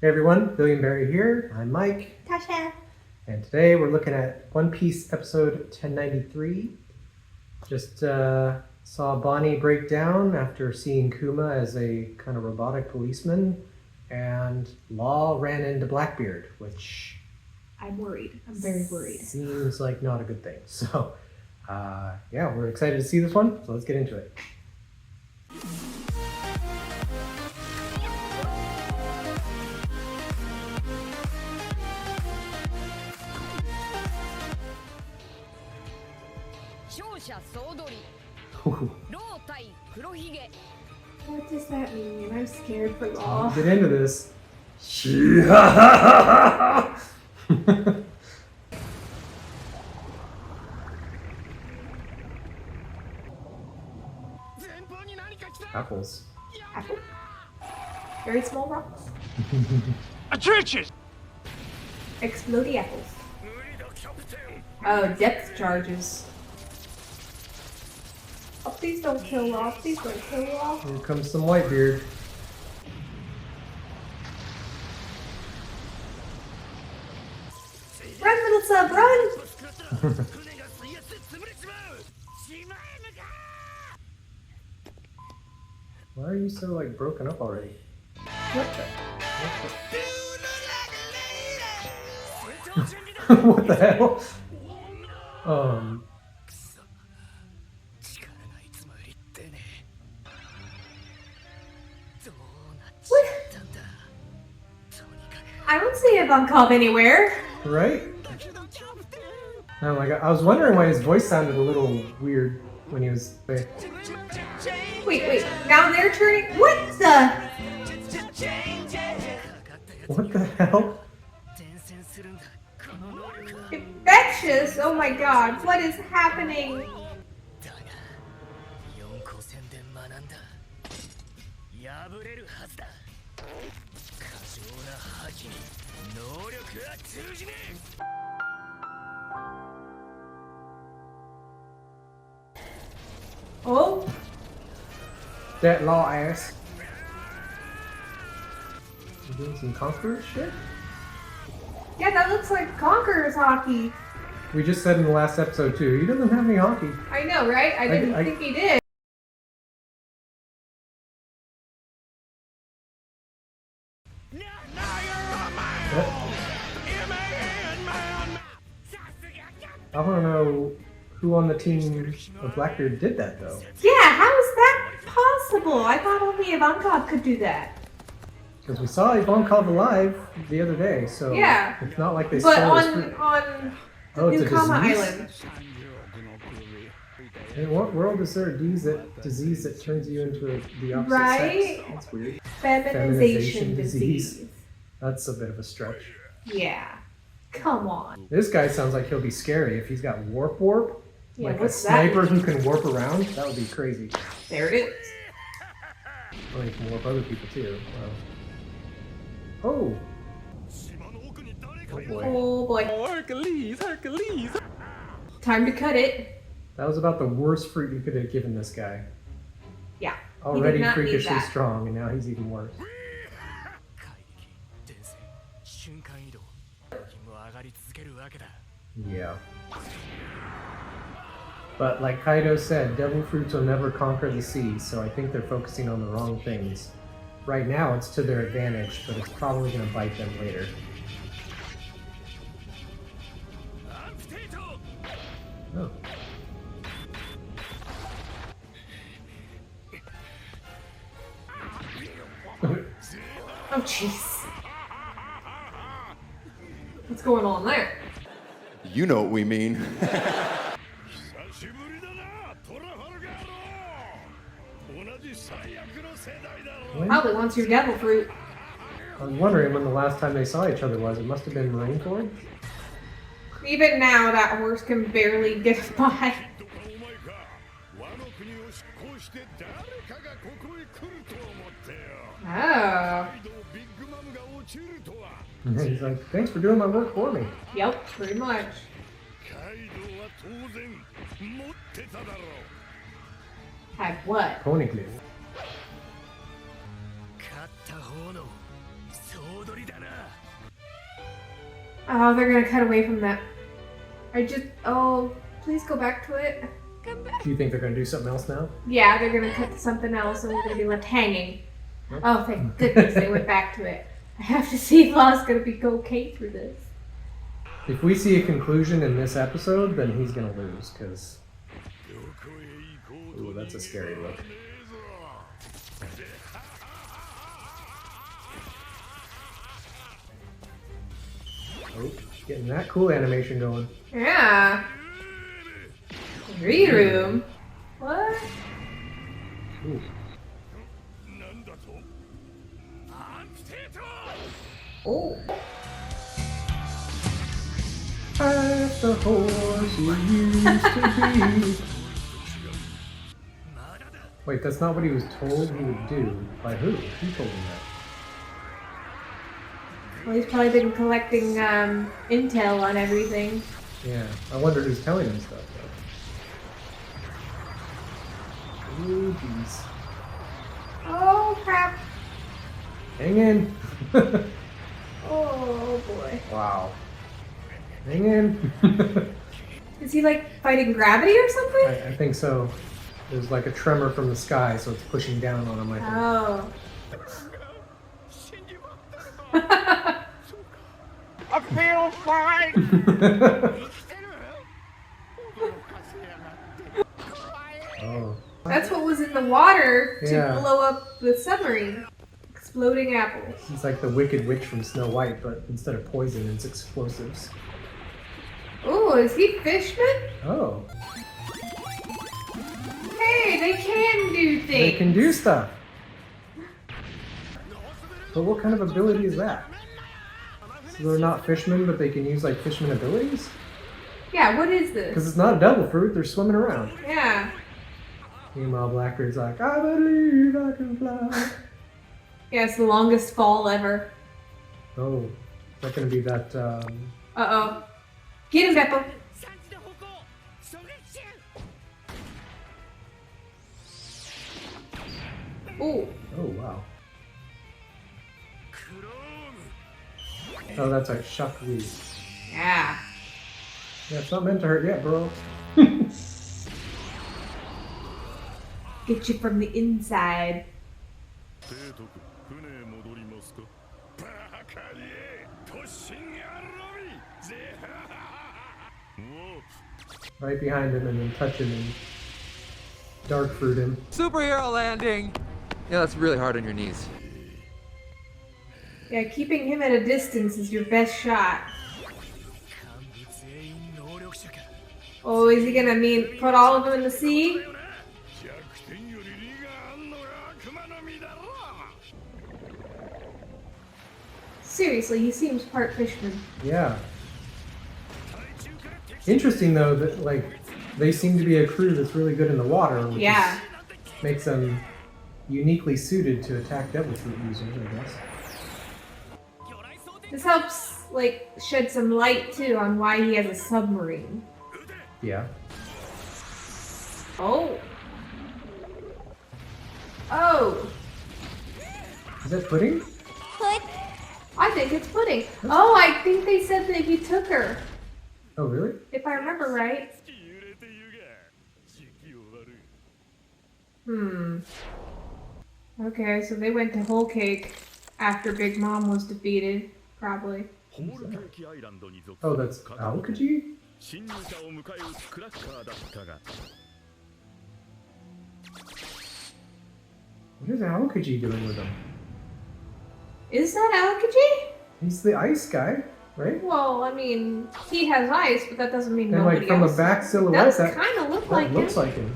Hey everyone, Billion Beri here. I'm Mike. Tasha. And today we're looking at One Piece episode 1093. Just saw Bonnie break down after seeing Kuma as a kind of robotic policeman, and Law ran into Blackbeard, which... I'm worried. I'm very worried. Seems like not a good thing. So, yeah, we're excited to see this one, so let's get into it. What does that mean? I'm scared for Law. Get into this. Apples. Apple? Very small rocks. Churches! Explodey apples. Oh, depth charges. Oh, please don't kill Law. Please don't kill Law. Here comes some Whitebeard. Run, little sub, run! Why are you so like broken up already? What the? What the hell? What? I don't see Ivankov anywhere. Right? Oh my god, I was wondering why his voice sounded a little weird when he was... Wait. Now they're turning... What the? What the hell? Infectious! Oh my god, what is happening? Oh? That Law ass. You doing some Conqueror shit? Yeah, that looks like Conqueror's hockey. We just said in the last episode too, he doesn't have any hockey. I know, right? I didn't think he did. I want to know who on the team of Blackbeard did that though. Yeah, how is that possible? I thought only Ivankov could do that. Because we saw Ivankov alive the other day, so yeah. It's not like they but stole his on the it's New a Kama disease? Island. In what world is there a disease that turns you into the opposite right? sex? That's weird. Feminization disease. That's a bit of a stretch. Yeah. Come on. This guy sounds like he'll be scary if he's got warp. Yeah, like a what's that? sniper who can warp around. That would be crazy. There it is. Well, he can warp other people too. Oh. Oh boy. Oh boy. Hercules! Time to cut it. That was about the worst fruit you could have given this guy. Yeah. Already not need freakishly that. strong, and now he's even worse. Yeah. But like Kaido said, devil fruits will never conquer the sea, so I think they're focusing on the wrong things. Right now it's to their advantage, but it's probably going to bite them later. Oh. Oh jeez. What's going on there? You know what we mean. Probably wants your devil fruit. I was wondering when the last time they saw each other was. It must have been Marineford? Even now, that horse can barely get by. Oh. He's like, thanks for doing my work for me. Yep, pretty much. Had what? Poneglyph. Oh, they're gonna cut away from that. Oh, please go back to it. Do you think they're gonna do something else now? Yeah, they're gonna cut to something else and we're gonna be left hanging. Yep. Oh, thank goodness they went back to it. I have to see if Law's gonna be okay through this. If we see a conclusion in this episode, then he's gonna lose, because... Ooh, that's a scary look. Oh, getting that cool animation going. Yeah. Read room. What? Ooh. Oh. Half the horse you used to be. Wait, that's not what he was told he would do. By who? Who told him that? Well, he's probably been collecting intel on everything. Yeah, I wonder who's telling him stuff, though. Ooh, jeez. Oh, crap. Hang in! Oh, boy. Wow. Hang in! Is he, like, fighting gravity or something? I think so. There's like a tremor from the sky, so it's pushing down on him, I think. Oh. I feel fine. Oh. That's what was in the water to Yeah. blow up the submarine. Exploding apples. He's like the Wicked Witch from Snow White, but instead of poison, it's explosives. Oh, is he Fishman? Oh. Hey, they can do things. They can do stuff. But what kind of ability is that? So they're not fishmen, but they can use like fishman abilities? Yeah, what is this? Because it's not a devil fruit, they're swimming around. Yeah. Meanwhile, Blackbeard's like, I believe I can fly. Yeah, it's the longest fall ever. Oh, is that going to be that, Uh-oh. Get him, Beppo. Ooh. oh, wow. Oh, that's like Shakli. Yeah. Yeah, it's not meant to hurt yet, bro. Get you from the inside. Right behind him and then touch him and dark fruit him. Superhero landing! Yeah, that's really hard on your knees. Yeah, keeping him at a distance is your best shot. Oh, is he gonna put all of them in the sea? Seriously, he seems part fishman. Yeah. Interesting though that like they seem to be a crew that's really good in the water, which Yeah. makes them uniquely suited to attack devil fruit users, I guess. This helps, like, shed some light, too, on why he has a submarine. Yeah. Oh. Oh. Is that pudding? I think it's pudding. Oh, I think they said that he took her, Oh, really? if I remember right. Okay, so they went to Whole Cake after Big Mom was defeated, probably. Oh, that's Aokaji? What is Aokaji doing with him? Is that Aokaji? He's the ice guy, right? Well, I mean, he has ice, but that doesn't mean And nobody like from else. a back silhouette, Does that kind of look that like looks him. like him.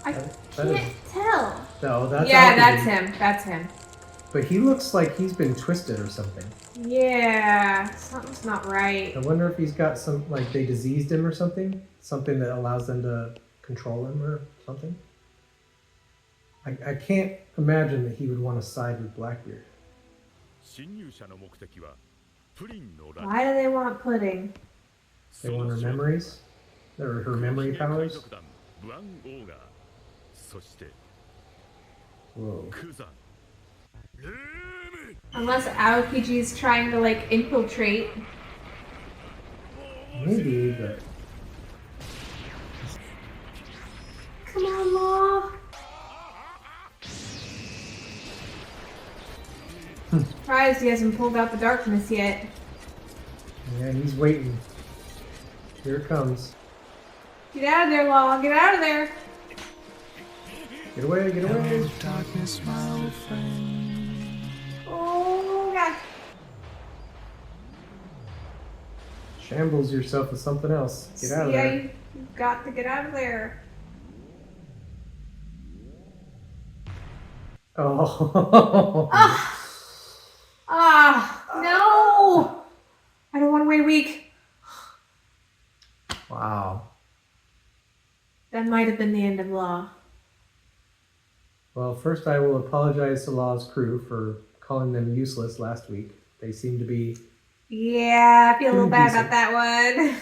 I That is- can't tell. No, that's Yeah, Aokaji. that's him. That's him. But he looks like he's been twisted or something. Yeah, something's not right. I wonder if he's got some, like they diseased him or something? Something that allows them to control him or something? I can't imagine that he would want to side with Blackbeard. Why do they want pudding? They want her memories? Or her memory powers? Whoa. Unless Aokiji is trying to like infiltrate. Maybe, but Come on, Law. Surprised he hasn't pulled out the darkness yet. yeah, he's waiting. Here it comes. Get out of there, Law. Get out of there. Get away, get away. Oh, God. Shambles yourself with something else. Get out of yeah, there. you've got to get out of there. Oh. No! I don't want to wait a week. Wow. That might have been the end of Law. Well, first I will apologize to Law's crew for calling them useless last week. They seem to be... Yeah, I feel a little Doing bad decent. about that one.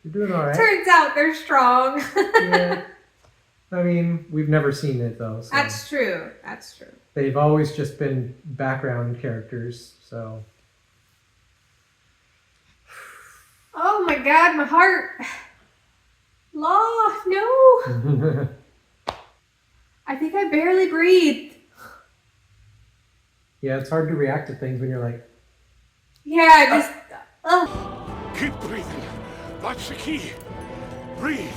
You're doing alright. Turns out they're strong. Yeah. I mean, we've never seen it though. So. That's true. That's true. They've always just been background characters, so... Oh my God, my heart. Law, no. I think I barely breathed. Yeah, it's hard to react to things when you're like... Yeah, just... Ugh. Keep breathing. That's the key. Breathe.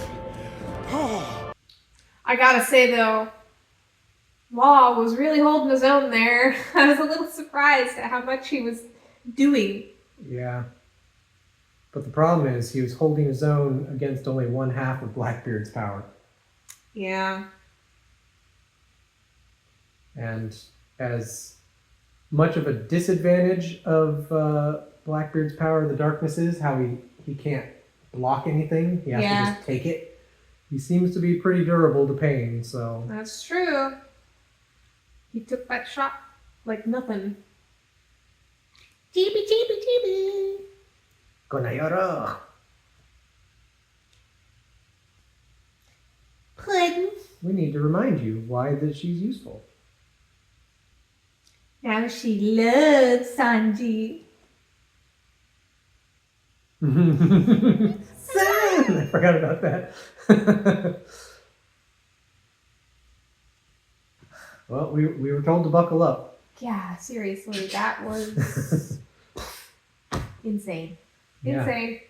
Oh. I gotta say though, Law was really holding his own there. I was a little surprised at how much he was doing. Yeah. But the problem is he was holding his own against only one half of Blackbeard's power. Yeah. And as much of a disadvantage of Blackbeard's power, the darkness is, how he can't block anything. He has to just take it. He seems to be pretty durable to pain, so... That's true. He took that shot like nothing. Chibi, chibi, chibi. Konayoro! Puddin'. We need to remind you why that she's useful. Now she loves Sanji. I forgot about that. Well, we were told to buckle up. Yeah, seriously, that was insane. Yeah. Insane.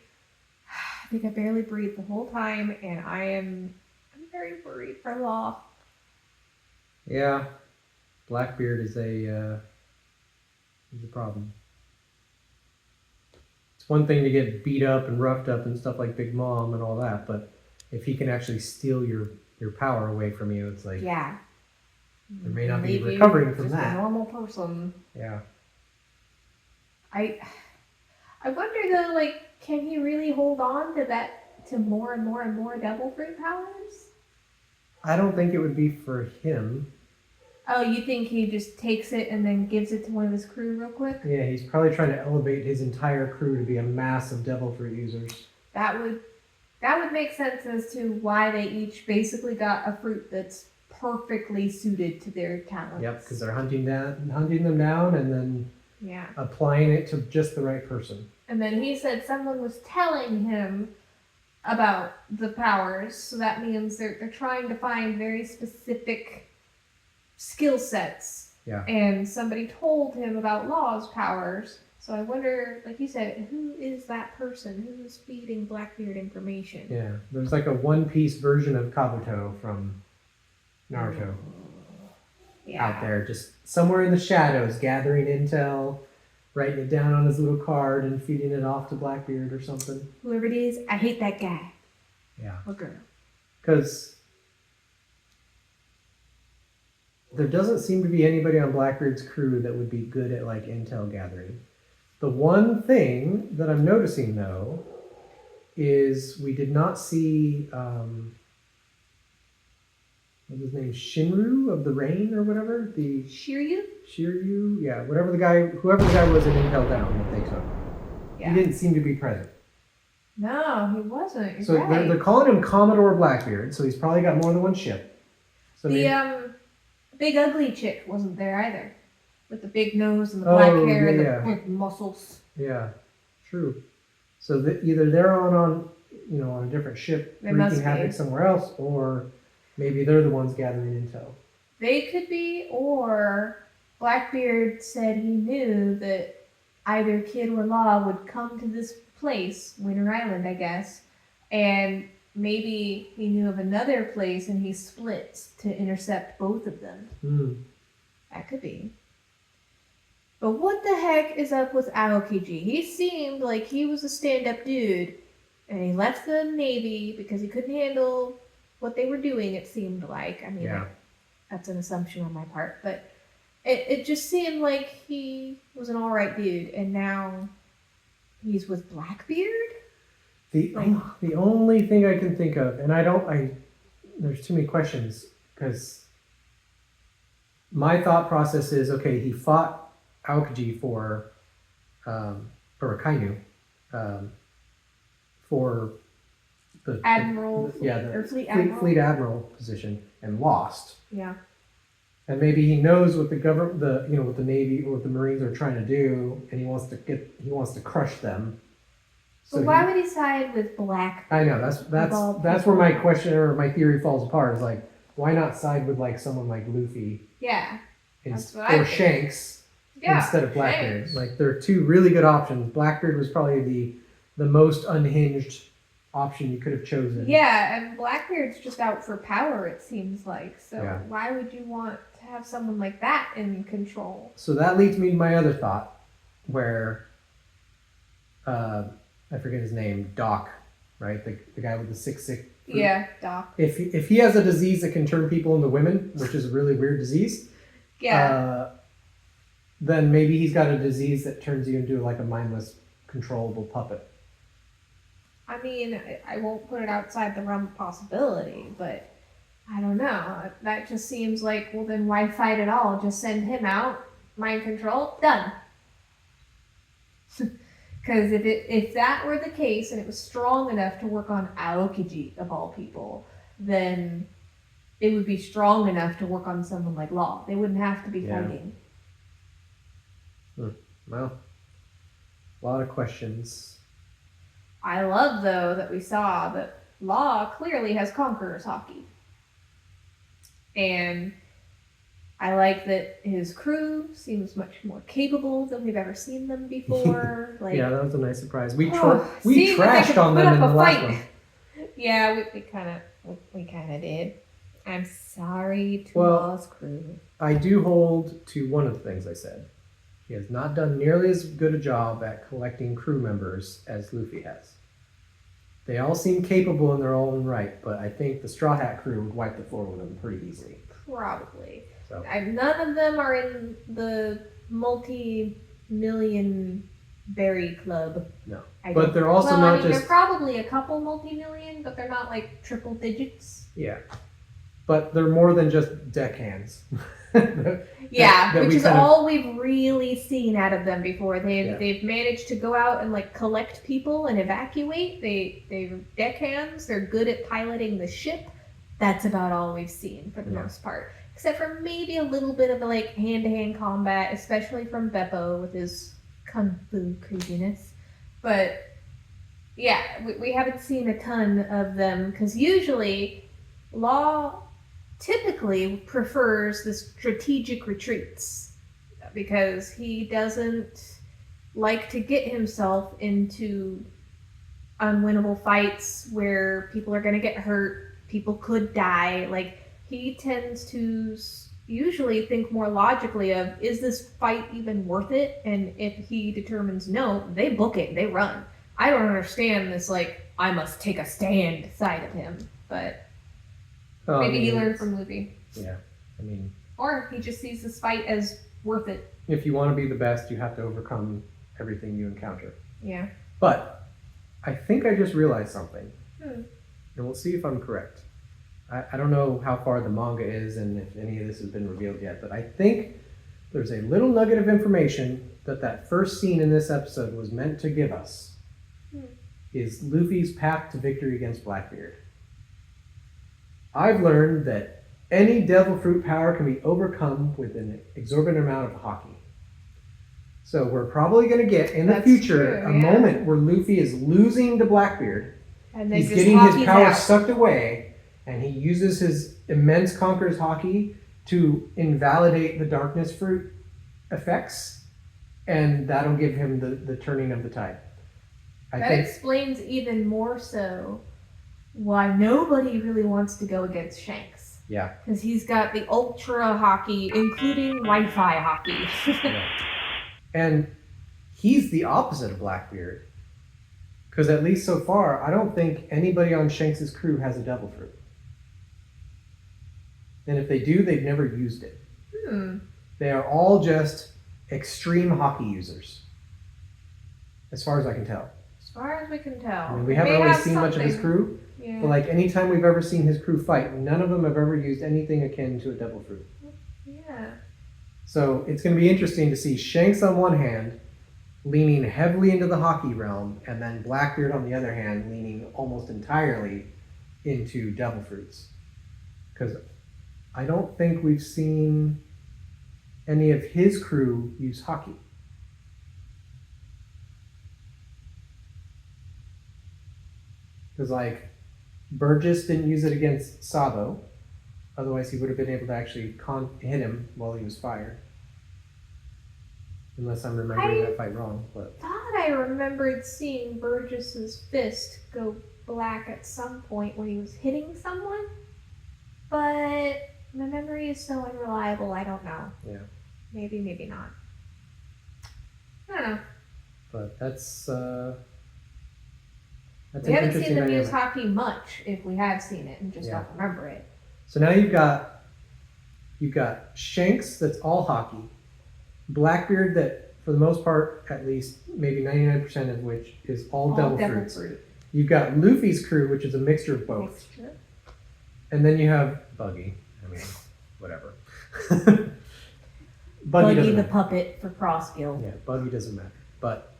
I think I barely breathed the whole time, and I'm very worried for Law. Yeah, Blackbeard is a problem. It's one thing to get beat up and roughed up and stuff like Big Mom and all that, but if he can actually steal your power away from you, it's like Yeah. there may not be Leave you recovering from just that. a normal person. Yeah. I wonder though, like, can he really hold on to that, to more and more and more devil fruit powers? I don't think it would be for him. Oh, you think he just takes it and then gives it to one of his crew real quick? Yeah, he's probably trying to elevate his entire crew to be a mass of devil fruit users. That would make sense as to why they each basically got a fruit that's perfectly suited to their talents. Yep, because they're hunting them down and then Yeah. applying it to just the right person. And then he said someone was telling him about the powers, so that means they're trying to find very specific skill sets. Yeah. And somebody told him about Law's powers. So I wonder, like you said, who is that person? Who is feeding Blackbeard information? Yeah, there's like a one-piece version of Kabuto from Naruto out there, just somewhere in the shadows, gathering intel, writing it down on his little card and feeding it off to Blackbeard or something. Whoever it is, I hate that guy. Yeah. Or girl. Because there doesn't seem to be anybody on Blackbeard's crew that would be good at like intel gathering. The one thing that I'm noticing though is we did not see what's his name, Shinru of the Rain or whatever, the Shiryu, yeah, whoever the guy was in Intel Down that they took. Yeah. He didn't seem to be present. No, he wasn't. You're So right. they're calling him Commodore Blackbeard, so he's probably got more than one ship. So The big ugly chick wasn't there either. with the big nose and the black Oh, hair and yeah. the big muscles. Yeah, true. So either they're on on a different ship They must wreaking havoc be. somewhere else, or maybe they're the ones gathering intel. They could be, or Blackbeard said he knew that either Kid or Law would come to this place, Winter Island, I guess, and maybe he knew of another place and he split to intercept both of them. Hmm. That could be. But what the heck is up with Aokiji? He seemed like he was a stand-up dude, and he left the Navy because he couldn't handle what they were doing, it seemed like. I mean, Yeah. that's an assumption on my part, but it just seemed like he was an alright dude, and now he's with Blackbeard? The only thing I can think of, and there's too many questions, because my thought process is, okay, he fought Aokiji for Kainu, for the Admiral, the Fleet Admiral. Admiral position, and lost. Yeah. And maybe he knows what the government, what the Navy or what the Marines are trying to do, and he wants to crush them. But why would he side with Black? I know that's where my question or my theory falls apart. Is like, why not side with like someone like Luffy? Yeah. That's what I or think. Shanks instead of Blackbeard. Shanks. Like, they're two really good options. Blackbeard was probably the most unhinged option you could have chosen. Yeah, and Blackbeard's just out for power, it seems like. So Yeah. why would you want to have someone like that in control? So that leads me to my other thought, where I forget his name, Doc, right? The guy with the sick. Yeah, Doc. If he has a disease that can turn people into women, which is a really weird disease, Yeah. then maybe he's got a disease that turns you into like a mindless, controllable puppet. I mean, I won't put it outside the realm of possibility, but I don't know. That just seems like, well, then why fight at all? Just send him out, mind control, done. Because if that were the case and it was strong enough to work on Aokiji, of all people, then it would be strong enough to work on someone like Law. They wouldn't have to be Yeah. fighting. Well, a lot of questions. I love, though, that we saw that Law clearly has Conqueror's hockey. And I like that his crew seems much more capable than we've ever seen them before. Like, Yeah, that was a nice surprise. We seeing trashed that they could on put them up in a the last fight. one. Yeah, we kind of did. I'm sorry to Well, Law's crew. I do hold to one of the things I said. He has not done nearly as good a job at collecting crew members as Luffy has. They all seem capable in their own right, but I think the Straw Hat crew would wipe the floor with them pretty easily. Probably. So None of them are in the multi-million berry club. no, I but don't- they're also well, not I mean, just they're probably a couple multi-million, but they're not like triple digits. yeah. But they're more than just deckhands. Yeah, that which we is kind of- all we've really seen out of them before. Yeah. They've managed to go out and like collect people and evacuate. They're deckhands. They're good at piloting the ship. That's about all we've seen for the Yeah. most part, except for maybe a little bit of like hand-to-hand combat, especially from Beppo with his kung fu craziness. But yeah, we haven't seen a ton of them because usually Law typically prefers the strategic retreats because he doesn't like to get himself into unwinnable fights where people are going to get hurt, people could die. Like, he tends to usually think more logically of, is this fight even worth it? And if he determines no, they book it, they run. I don't understand this, like, I must take a stand side of him, but Oh, maybe I mean, he learned it's- from Luffy. Yeah, I mean, Or he just sees this fight as worth it. if you want to be the best, you have to overcome everything you encounter. Yeah. But I think I just realized something, Hmm. and we'll see if I'm correct. I don't know how far the manga is and if any of this has been revealed yet, but I think there's a little nugget of information that first scene in this episode was meant to give us. Is Luffy's path to victory against Blackbeard. I've learned that any devil fruit power can be overcome with an exorbitant amount of hockey. So we're probably going to get in the That's future true, a yeah. moment where Luffy is losing to Blackbeard. And then He's just getting his hockey's power out. sucked away, and he uses his immense Conqueror's Haki to invalidate the Darkness Fruit effects, and that'll give him the turning of the tide. I That think. explains even more so why nobody really wants to go against Shanks. Yeah. Because he's got the ultra hockey, including Wi-Fi hockey. Yeah. And he's the opposite of Blackbeard. Because at least so far, I don't think anybody on Shanks' crew has a Devil Fruit. And if they do, they've never used it. They are all just extreme hockey users. As far as I can tell. As far as we can tell. I mean, we They haven't may really have seen much of his something. crew. Yeah. But like anytime we've ever seen his crew fight, none of them have ever used anything akin to a Devil Fruit. Yeah. So it's going to be interesting to see Shanks on one hand leaning heavily into the hockey realm, and then Blackbeard on the other hand leaning almost entirely into Devil Fruits. Because I don't think we've seen any of his crew use hockey. Because like Burgess didn't use it against Sabo, otherwise he would have been able to actually hit him while he was fired. Unless I'm remembering that fight wrong, but Thought I remembered seeing Burgess's fist go black at some point when he was hitting someone, but my memory is so unreliable. I don't know. yeah. Maybe, maybe not. I don't know. But that's We an haven't interesting seen them use dynamic. hockey much. If we have seen it and just Yeah. don't remember it. So now you've got Shanks that's all hockey, Blackbeard that for the most part, at least maybe 99% of which is all Devil Fruits. Fruit. You've got Luffy's crew, which is a mixture of both. Mixture. And then you have Buggy. I mean, whatever. Buggy doesn't the matter. puppet for Crossgill. Yeah, Buggy doesn't matter. But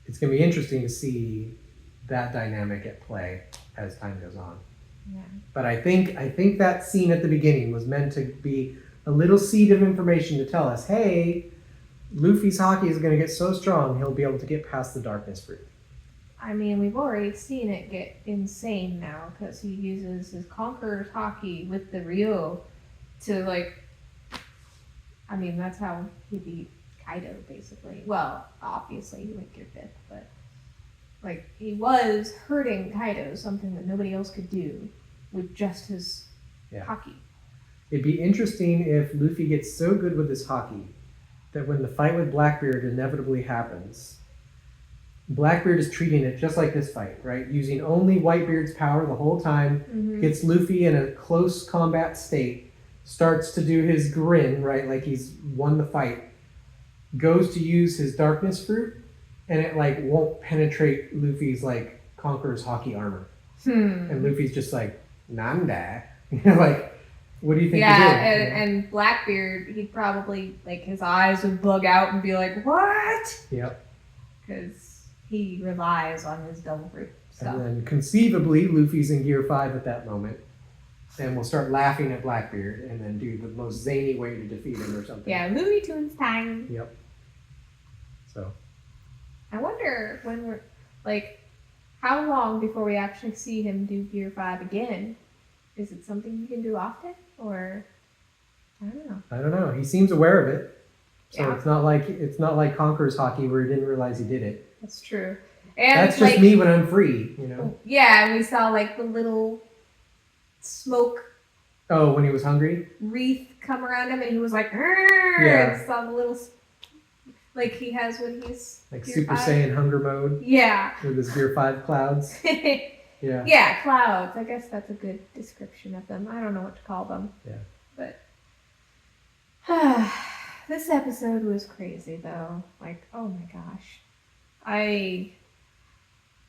it's going to be interesting to see that dynamic at play as time goes on. Yeah. But I think that scene at the beginning was meant to be a little seed of information to tell us, hey, Luffy's hockey is going to get so strong he'll be able to get past the Darkness Fruit. I mean, we've already seen it get insane now because he uses his Conqueror's hockey with the Ryo to, like, I mean, that's how he beat Kaido, basically. Well, obviously he went gear 5th, but, like, he was hurting Kaido, something that nobody else could do with just his hockey. It'd be interesting if Luffy gets so good with his hockey that when the fight with Blackbeard inevitably happens, Blackbeard is treating it just like this fight, right? Using only Whitebeard's power the whole time, gets Luffy in a close combat state, starts to do his grin, right? Like he's won the fight, goes to use his Darkness Fruit, and it like won't penetrate Luffy's like Conqueror's hockey armor. And Luffy's just like, Nanda. Like, what do you think Yeah, you're doing? and Blackbeard, he'd probably, like, his eyes would bug out and be like, what? Yep. Because he relies on his Devil Fruit stuff. And then conceivably, Luffy's in Gear 5 at that moment. And we'll start laughing at Blackbeard and then do the most zany way to defeat him or something. Yeah, Looney Tunes time. Yep. So. I wonder when we're, like, how long before we actually see him do Gear 5 again? Is it something you can do often? Or, I don't know. He seems aware of it. So Yeah. it's not like Conqueror's hockey where he didn't realize he did it. That's true. And That's just like, me when I'm free, you know? yeah, and we saw, like, the little smoke Oh, when he was hungry? wreath come around him and he was like, "Arr!" Yeah. And saw the little, like he has when he's Like Gear Super 5. Saiyan hunger mode Yeah. with his Gear 5 clouds. Yeah. Yeah, clouds. I guess that's a good description of them. I don't know what to call them. Yeah. But this episode was crazy though. Like, oh my gosh.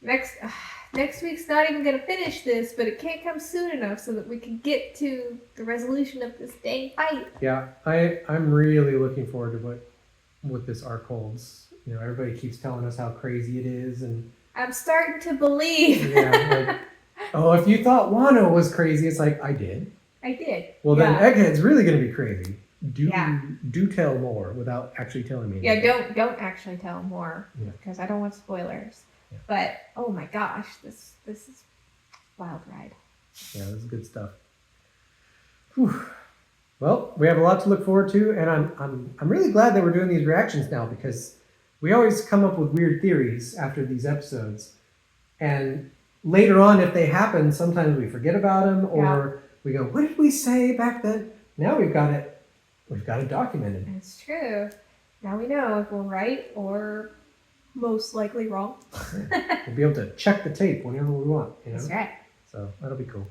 Next week's not even gonna finish this, but it can't come soon enough so that we can get to the resolution of this dang fight. Yeah, I'm really looking forward to what this arc holds. You know, everybody keeps telling us how crazy it is, and I'm starting to believe. yeah, like, oh, if you thought Wano was crazy, it's like I did. I did. Well, then Egghead's really gonna be crazy. do tell more without actually telling me. Yeah, anything. don't actually tell more Yeah. because I don't want spoilers. Yeah. But oh my gosh, this is wild ride. Yeah, this is good stuff. Whew. Well, we have a lot to look forward to, and I'm really glad that we're doing these reactions now because we always come up with weird theories after these episodes, and later on, if they happen, sometimes we forget about them or we go, "What did we say back then?" Now we've got it documented. It's true. Now we know if we're right or most likely wrong. We'll be able to check the tape whenever we want. You know? That's right. So that'll be cool.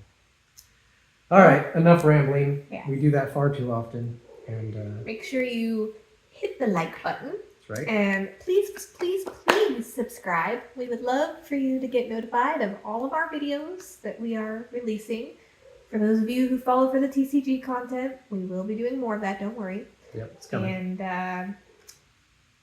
All right, enough rambling. Yeah. We do that far too often, and Make sure you hit the like button. that's right. And please, please, please subscribe. We would love for you to get notified of all of our videos that we are releasing. For those of you who follow for the TCG content, we will be doing more of that, don't worry. Yep, it's coming. And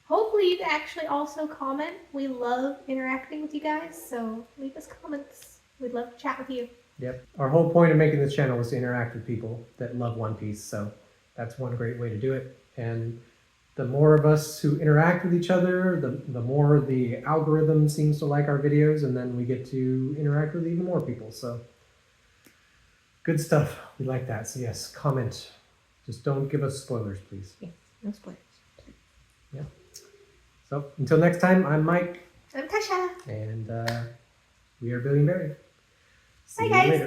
hopefully you actually also comment. We love interacting with you guys, so leave us comments. We'd love to chat with you. Yep. Our whole point of making this channel was to interact with people that love One Piece, so that's one great way to do it. And the more of us who interact with each other, the more the algorithm seems to like our videos, and then we get to interact with even more people. So good stuff. We like that. So yes, comment. Just don't give us spoilers, please. Yes, no spoilers. Please. Yeah. So until next time, I'm Mike, I'm Tasha. and we are Billion Beri. See Bye, you guys. later.